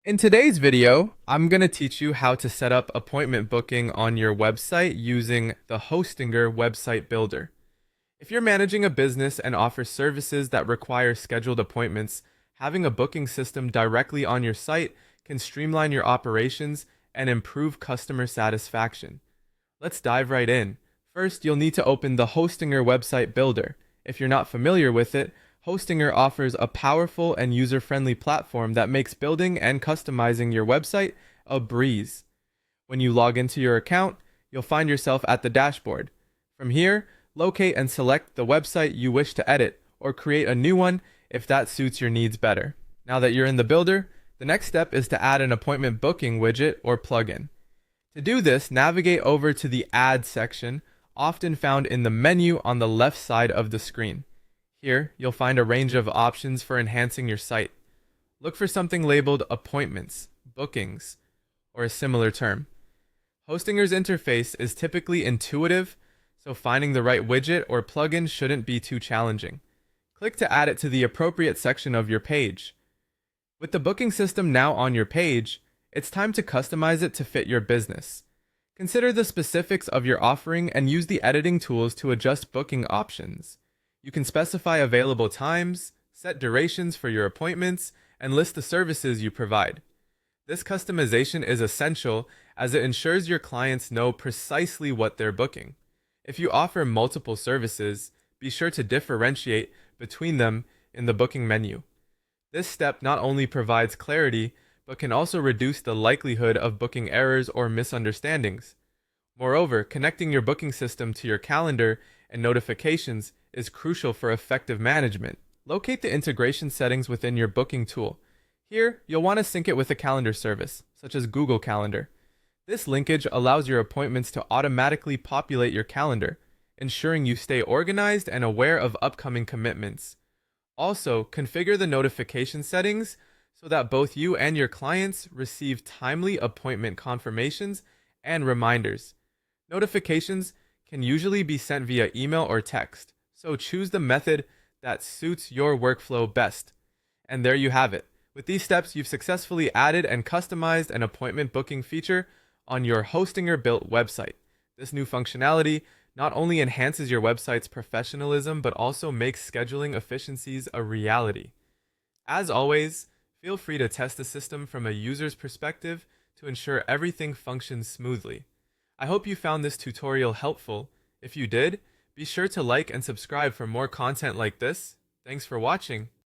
In today's video, I'm going to teach you how to set up appointment booking on your website using the Hostinger website builder. If you're managing a business and offer services that require scheduled appointments, having a booking system directly on your site can streamline your operations and improve customer satisfaction. Let's dive right in. First, you'll need to open the Hostinger website builder. If you're not familiar with it, Hostinger offers a powerful and user-friendly platform that makes building and customizing your website a breeze. When you log into your account, you'll find yourself at the dashboard. From here, locate and select the website you wish to edit, or create a new one if that suits your needs better. Now that you're in the builder, the next step is to add an appointment booking widget or plugin. To do this, navigate over to the Add section, often found in the menu on the left side of the screen. Here, you'll find a range of options for enhancing your site. Look for something labeled Appointments, Bookings, or a similar term. Hostinger's interface is typically intuitive, so finding the right widget or plugin shouldn't be too challenging. Click to add it to the appropriate section of your page. With the booking system now on your page, it's time to customize it to fit your business. Consider the specifics of your offering and use the editing tools to adjust booking options. You can specify available times, set durations for your appointments, and list the services you provide. This customization is essential as it ensures your clients know precisely what they're booking. If you offer multiple services, be sure to differentiate between them in the booking menu. This step not only provides clarity, but can also reduce the likelihood of booking errors or misunderstandings. Moreover, connecting your booking system to your calendar and notifications is crucial for effective management. Locate the integration settings within your booking tool. Here, you'll want to sync it with a calendar service, such as Google Calendar. This linkage allows your appointments to automatically populate your calendar, ensuring you stay organized and aware of upcoming commitments. Also, configure the notification settings so that both you and your clients receive timely appointment confirmations and reminders. Notifications can usually be sent via email or text, so choose the method that suits your workflow best. And there you have it. With these steps, you've successfully added and customized an appointment booking feature on your Hostinger built website. This new functionality not only enhances your website's professionalism, but also makes scheduling efficiencies a reality. As always, feel free to test the system from a user's perspective to ensure everything functions smoothly. I hope you found this tutorial helpful. If you did, be sure to like and subscribe for more content like this. Thanks for watching.